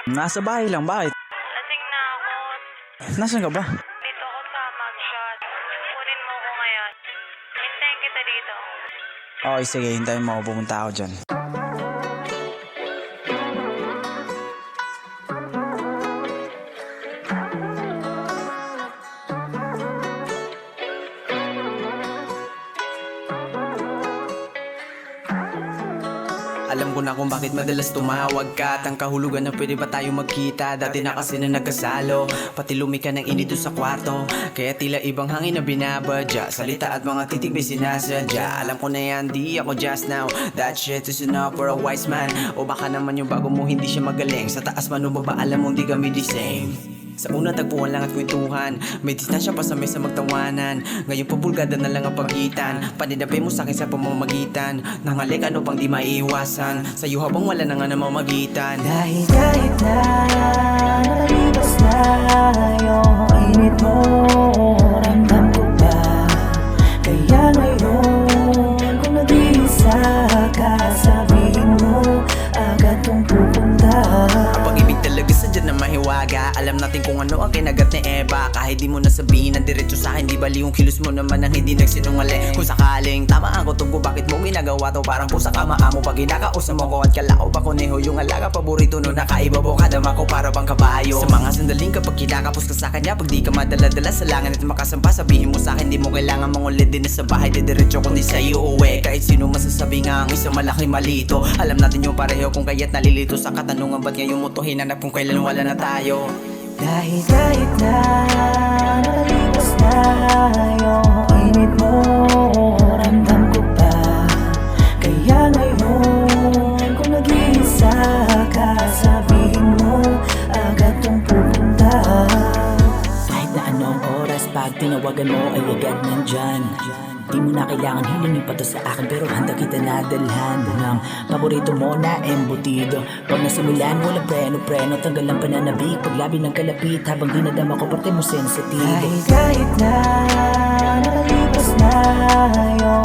Nasa bahay lang, bakit? Lasing na ako. Nasaan ka ba? Dito ako sa mugshot. Kunin mo ko ngayon. Hintayin kita dito. Okay, sige, hintayin mo ako, pumunta ako dyan. Alam ko na kung bakit madalas tumawag ka. At ang kahulugan na pwede ba tayo magkita. Dati na kasi na nagkasalo, pati lumika ng init doon sa kwarto. Kaya tila ibang hangin na binabadya. Salita at mga titig may sinasadya. Alam ko na yan, di ako just now. That shit is enough for a wise man. O baka naman yung bago mo hindi siya magaling. Sa taas man o baba alam mo hindi kami the same. Sa una tagpuan lang at kwentuhan, may distansya pa sa mesa magtawanan. Ngayon pabulgada na lang ang pagitan. Paninapay mo sa'kin sa pamamagitan. Nangalik ano pang di maiiwasan sa'yo habang wala na nga namamagitan. Dahil kahit na nakalibas na yung init mo, ramdam ko pa. Kaya ngayon kung nag-iisa ka, sabihin mo agad kong pupunta. Ang pag-ibig talaga sadya na mahiwaga. Alam natin kung ano ang kinagat ni Eva. Kahit di mo nasabihin ang diretso sa'kin, di bali yung kilos mo naman ang hindi nagsinungaling. Kung sakaling tama ang kutob ko, bakit mo ginagawa to? Parang pusa ka maamo pag kinakausap mo ko. At kalao ba kuneho yung alaga paborito no, nakaibabaw ka dama ko para bang kabayo. Sa mga sandaling kapag kinakapos ka sa kanya, pag di ka madala-dala sa langit at makasampa, sabihin mo sa'kin di mo kailangan mangulit din na sa bahay. Didiretso kundi sa'yo uwi. Kahit sino masasabi nga ang isang malaki malito. Alam natin yung pareho kung kaya't nalilito sa katanungan, ba't ngayon mo to hinanap kung kailan wala na tayo. Dahil kahit na nakalipas na yung init mo, ramdam ko pa. Kaya ngayon kung nag-iisa ka, sabihin mo agad kong pupunta. Kahit na anong oras pag tinawagan mo ay agad nandyan. Di mo na kailangan hilingin pa to sa akin, pero handa kita nadalhan ng paborito mo na embutido. Pag nasimulan mo lang preno-preno, tanggal ang pananabik. Paglabi ng kalapit habang dinadama ko parte mo sensitibo. Kahit na nakalipas na yung